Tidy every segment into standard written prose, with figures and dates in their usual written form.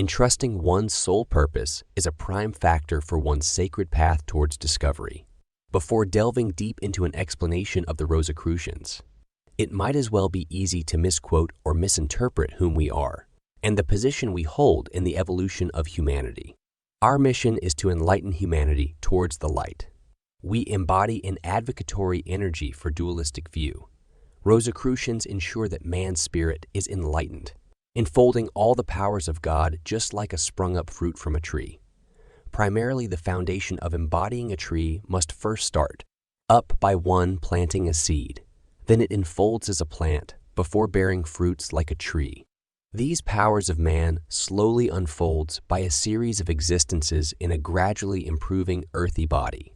Entrusting one's sole purpose is a prime factor for one's sacred path towards discovery. Before delving deep into an explanation of the Rosicrucians, it might as well be easy to misquote or misinterpret whom we are and the position we hold in the evolution of humanity. Our mission is to enlighten humanity towards the light. We embody an advocatory energy for dualistic view. Rosicrucians ensure that man's spirit is enlightened, enfolding all the powers of God just like a sprung-up fruit from a tree. Primarily, the foundation of embodying a tree must first start up by one planting a seed. Then it unfolds as a plant before bearing fruits like a tree. These powers of man slowly unfolds by a series of existences in a gradually improving earthy body.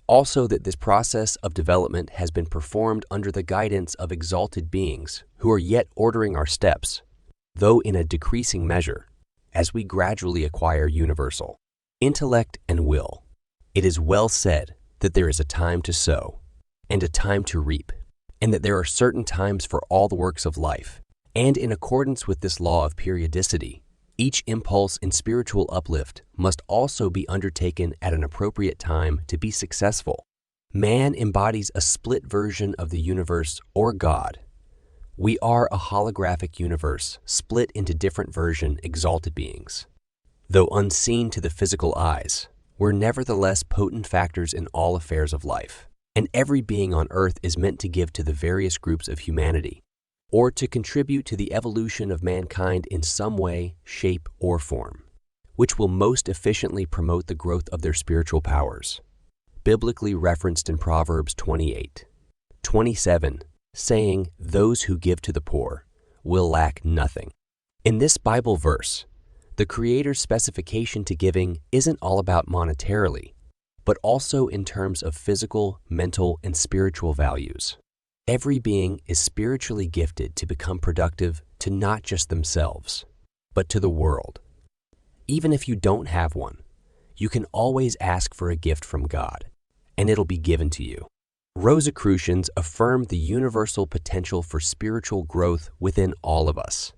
Also, that this process of development has been performed under the guidance of exalted beings who are yet ordering our steps, though in a decreasing measure, as we gradually acquire universal intellect and will. It is well said that there is a time to sow and a time to reap, and that there are certain times for all the works of life. And in accordance with this law of periodicity, each impulse in spiritual uplift must also be undertaken at an appropriate time to be successful. Man embodies a split version of the universe or God. We are a holographic universe split into different version exalted beings. Though unseen to the physical eyes, we're nevertheless potent factors in all affairs of life, and every being on earth is meant to give to the various groups of humanity, or to contribute to the evolution of mankind in some way, shape, or form, which will most efficiently promote the growth of their spiritual powers. Biblically referenced in Proverbs 28:27, saying, "Those who give to the poor will lack nothing." In this Bible verse, the Creator's specification to giving isn't all about monetarily, but also in terms of physical, mental, and spiritual values. Every being is spiritually gifted to become productive to not just themselves, but to the world. Even if you don't have one, you can always ask for a gift from God, and it'll be given to you. Rosicrucians affirm the universal potential for spiritual growth within all of us.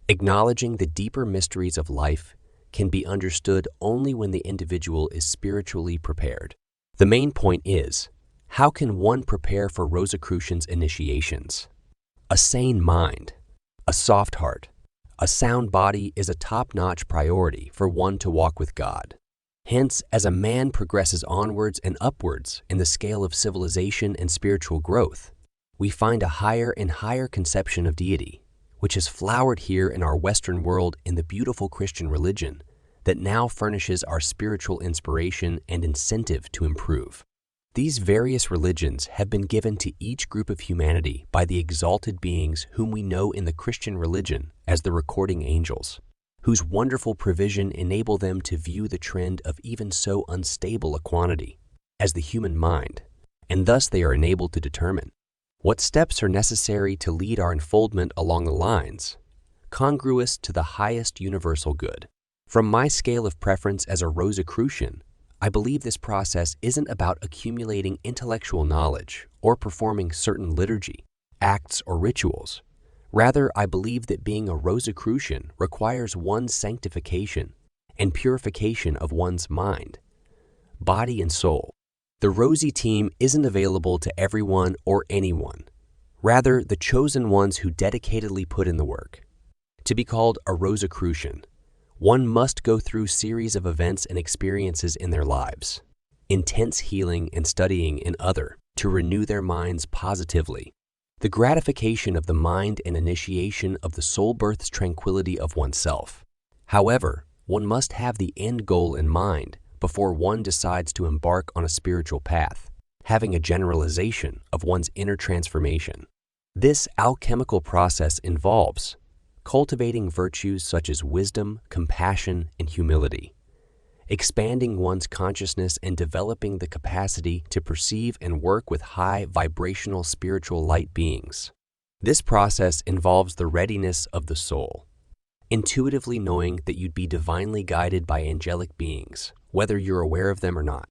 Acknowledging the deeper mysteries of life can be understood only when the individual is spiritually prepared. The main point is, how can one prepare for Rosicrucians' initiations? A sane mind, a soft heart, a sound body is a top-notch priority for one to walk with God. Hence, as a man progresses onwards and upwards in the scale of civilization and spiritual growth, we find a higher and higher conception of deity, which has flowered here in our Western world in the beautiful Christian religion that now furnishes our spiritual inspiration and incentive to improve. These various religions have been given to each group of humanity by the exalted beings whom we know in the Christian religion as the recording angels, whose wonderful provision enable them to view the trend of even so unstable a quantity as the human mind, and thus they are enabled to determine what steps are necessary to lead our unfoldment along the lines congruous to the highest universal good. From my scale of preference as a Rosicrucian, I believe this process isn't about accumulating intellectual knowledge or performing certain liturgy, acts, or rituals. Rather, I believe that being a Rosicrucian requires one's sanctification and purification of one's mind, body, and soul. The Rosie team isn't available to everyone or anyone. Rather, the chosen ones who dedicatedly put in the work. To be called a Rosicrucian, one must go through series of events and experiences in their lives, intense healing and studying in other to renew their minds positively. The gratification of the mind and initiation of the soul birth's tranquility of oneself. However, one must have the end goal in mind before one decides to embark on a spiritual path, having a generalization of one's inner transformation. This alchemical process involves cultivating virtues such as wisdom, compassion, and humility, expanding one's consciousness and developing the capacity to perceive and work with high vibrational spiritual light beings. This process involves the readiness of the soul, intuitively knowing that you'd be divinely guided by angelic beings, whether you're aware of them or not.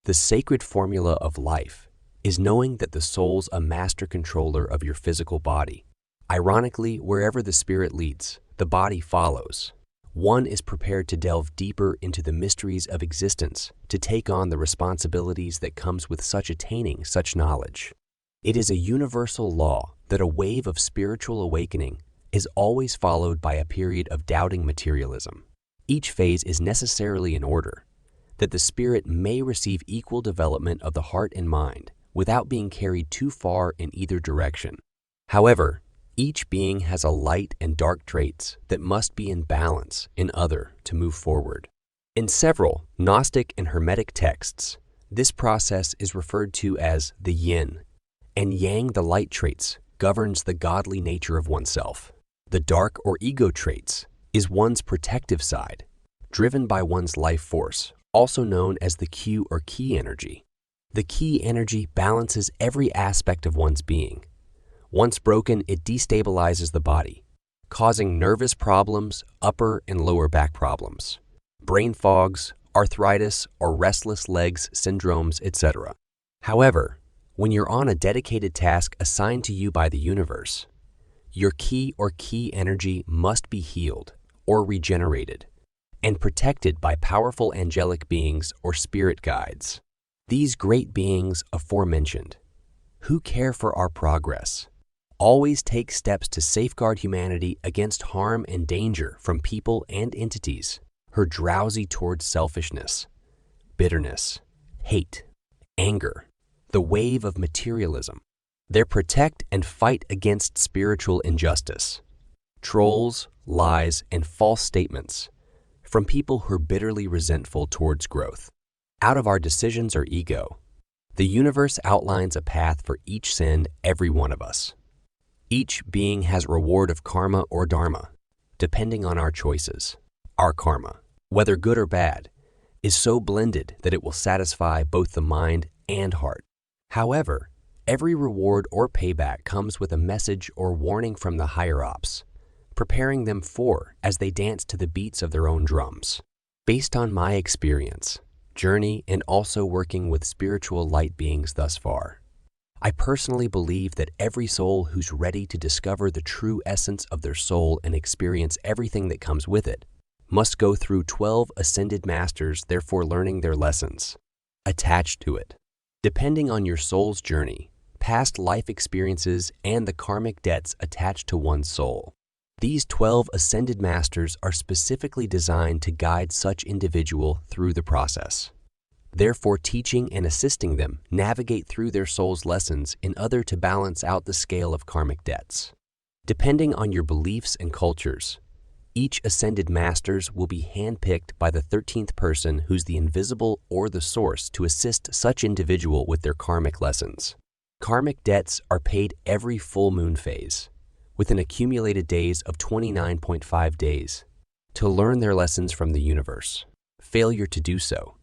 The sacred formula of life is knowing that the soul's a master controller of your physical body. Ironically, wherever the spirit leads, the body follows. One is prepared to delve deeper into the mysteries of existence to take on the responsibilities that comes with such attaining such knowledge. It is a universal law that a wave of spiritual awakening is always followed by a period of doubting materialism. Each phase is necessarily in order, that the spirit may receive equal development of the heart and mind without being carried too far in either direction. However, each being has a light and dark traits that must be in balance in other to move forward. In several Gnostic and Hermetic texts, this process is referred to as the yin, and yang, the light traits, governs the godly nature of oneself. The dark or ego traits is one's protective side, driven by one's life force, also known as the Q or key energy. The key energy balances every aspect of one's being. Once broken, it destabilizes the body, causing nervous problems, upper and lower back problems, brain fogs, arthritis, or restless legs syndromes, etc. However, when you're on a dedicated task assigned to you by the universe, your key or key energy must be healed or regenerated and protected by powerful angelic beings or spirit guides. These great beings aforementioned, who care for our progress, always take steps to safeguard humanity against harm and danger from people and entities who are drowsy towards selfishness, bitterness, hate, anger, the wave of materialism. They protect and fight against spiritual injustice, trolls, lies, and false statements from people who are bitterly resentful towards growth. Out of our decisions or ego, the universe outlines a path for each sin, every one of us. Each being has a reward of karma or dharma, depending on our choices. Our karma, whether good or bad, is so blended that it will satisfy both the mind and heart. However, every reward or payback comes with a message or warning from the higher-ups, preparing them for as they dance to the beats of their own drums. Based on my experience, journey, and also working with spiritual light beings thus far, I personally believe that every soul who's ready to discover the true essence of their soul and experience everything that comes with it must go through 12 ascended masters, therefore learning their lessons attached to it. Depending on your soul's journey, past life experiences, and the karmic debts attached to one's soul, these 12 ascended masters are specifically designed to guide such individual through the process, therefore teaching and assisting them navigate through their soul's lessons in order to balance out the scale of karmic debts. Depending on your beliefs and cultures, each ascended masters will be handpicked by the 13th person who's the invisible or the source to assist such individual with their karmic lessons. Karmic debts are paid every full moon phase, with an accumulated days of 29.5 days, to learn their lessons from the universe. Failure to do so,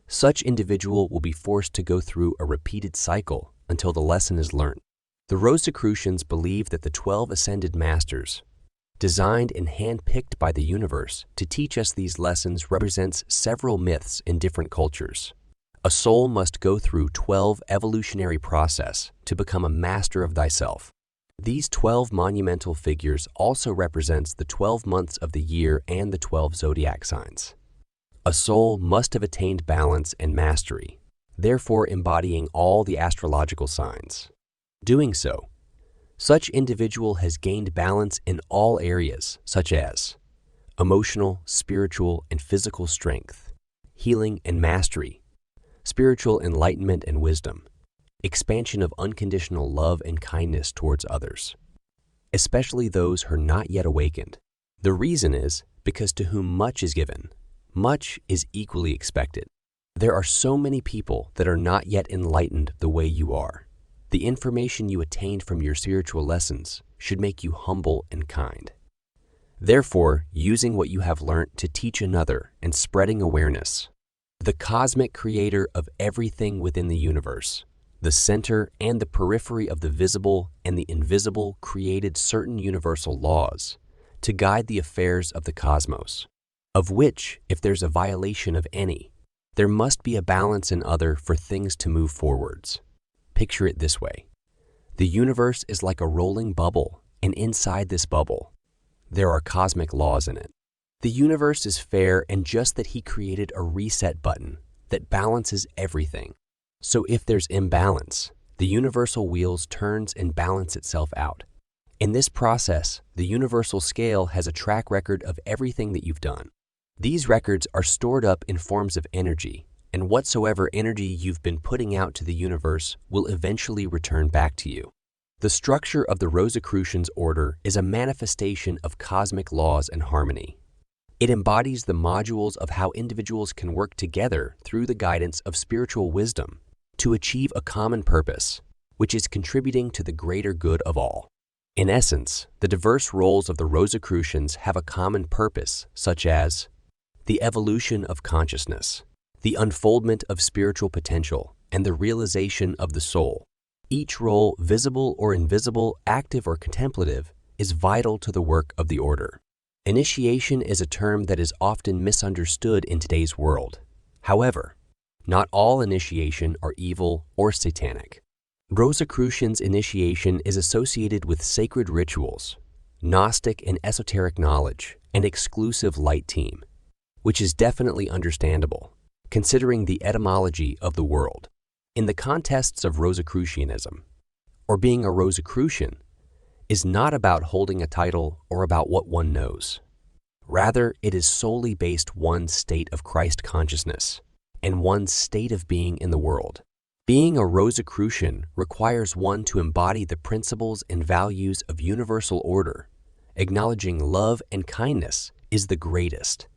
such individual will be forced to go through a repeated cycle until the lesson is learned. The Rosicrucians believe that the 12 ascended masters, designed and handpicked by the universe to teach us these lessons, represents several myths in different cultures. A soul must go through 12 evolutionary process to become a master of thyself. These 12 monumental figures also represents the 12 months of the year and the 12 zodiac signs. A soul must have attained balance and mastery, therefore embodying all the astrological signs. Doing so, such individual has gained balance in all areas such as emotional, spiritual, and physical strength, healing and mastery, spiritual enlightenment and wisdom, expansion of unconditional love and kindness towards others, especially those who are not yet awakened. The reason is because to whom much is given, much is equally expected. There are so many people that are not yet enlightened the way you are. The information you attained from your spiritual lessons should make you humble and kind. Therefore, using what you have learnt to teach another and spreading awareness. The cosmic creator of everything within the universe, the center and the periphery of the visible and the invisible, created certain universal laws to guide the affairs of the cosmos, of which, if there's a violation of any, there must be a balance in other for things to move forwards. Picture it this way. The universe is like a rolling bubble, and inside this bubble, there are cosmic laws in it. The universe is fair and just that he created a reset button that balances everything. So if there's imbalance, the universal wheels turns and balance itself out. In this process, the universal scale has a track record of everything that you've done. These records are stored up in forms of energy, and whatsoever energy you've been putting out to the universe will eventually return back to you. The structure of the Rosicrucians order is a manifestation of cosmic laws and harmony. It embodies the modules of how individuals can work together through the guidance of spiritual wisdom to achieve a common purpose, which is contributing to the greater good of all. In essence, the diverse roles of the Rosicrucians have a common purpose, such as the evolution of consciousness, the unfoldment of spiritual potential, and the realization of the soul. Each role, visible or invisible, active or contemplative, is vital to the work of the order. Initiation is a term that is often misunderstood in today's world. However, not all initiation are evil or satanic. Rosicrucians' initiation is associated with sacred rituals, Gnostic and esoteric knowledge, and exclusive light team, which is definitely understandable, considering the etymology of the word. In the contests of Rosicrucianism, or being a Rosicrucian, is not about holding a title or about what one knows. Rather, it is solely based one's state of Christ consciousness and one's state of being in the world. Being a Rosicrucian requires one to embody the principles and values of universal order, acknowledging love and kindness is the greatest,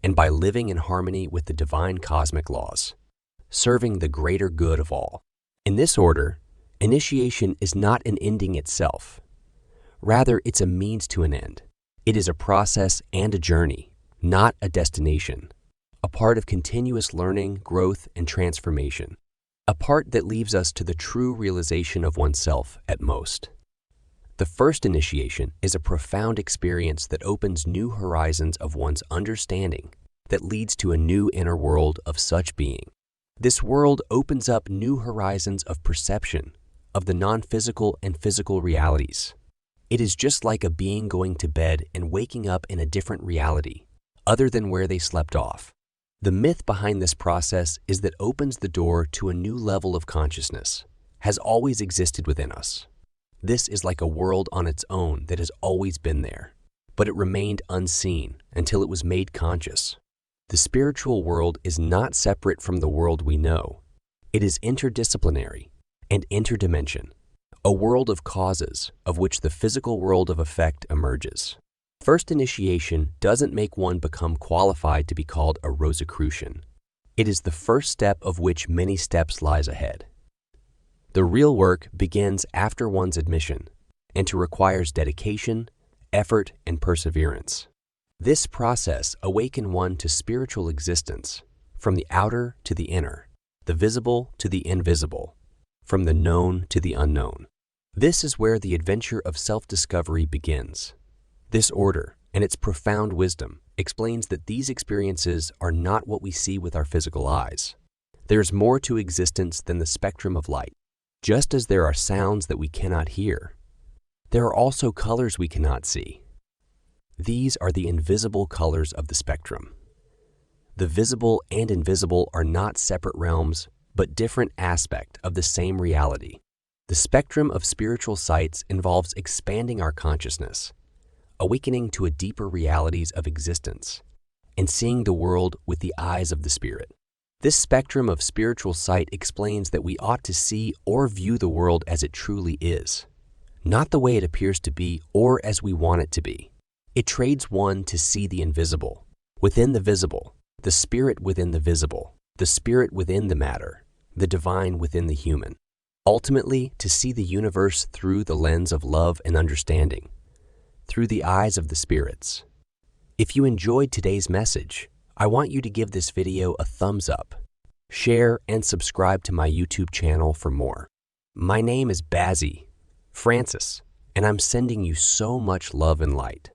and by living in harmony with the divine cosmic laws, serving the greater good of all. In this order, initiation is not an ending itself. Rather, it's a means to an end. It is a process and a journey, not a destination, a part of continuous learning, growth, and transformation, a part that leaves us to the true realization of oneself at most. The first initiation is a profound experience that opens new horizons of one's understanding that leads to a new inner world of such being. This world opens up new horizons of perception of the non-physical and physical realities. It is just like a being going to bed and waking up in a different reality, other than where they slept off. The myth behind this process is that opens the door to a new level of consciousness, has always existed within us. This is like a world on its own that has always been there, but it remained unseen until it was made conscious. The spiritual world is not separate from the world we know. It is interdisciplinary and interdimension, a world of causes of which the physical world of effect emerges. First initiation doesn't make one become qualified to be called a Rosicrucian. It is the first step of which many steps lies ahead. The real work begins after one's admission and requires dedication, effort, and perseverance. This process awakens one to spiritual existence, from the outer to the inner, the visible to the invisible, from the known to the unknown. This is where the adventure of self-discovery begins. This order and its profound wisdom explains that these experiences are not what we see with our physical eyes. There's more to existence than the spectrum of light. Just as there are sounds that we cannot hear, there are also colors we cannot see. These are the invisible colors of the spectrum. The visible and invisible are not separate realms, but different aspects of the same reality. The spectrum of spiritual sights involves expanding our consciousness, awakening to a deeper realities of existence, and seeing the world with the eyes of the spirit. This spectrum of spiritual sight explains that we ought to see or view the world as it truly is, not the way it appears to be or as we want it to be. It trades one to see the invisible, within the visible, the spirit within the visible, the spirit within the matter, the divine within the human. Ultimately, to see the universe through the lens of love and understanding, through the eyes of the spirits. If you enjoyed today's message, I want you to give this video a thumbs up, share, and subscribe to my YouTube channel for more. My name is Bazzy Francis, and I'm sending you so much love and light.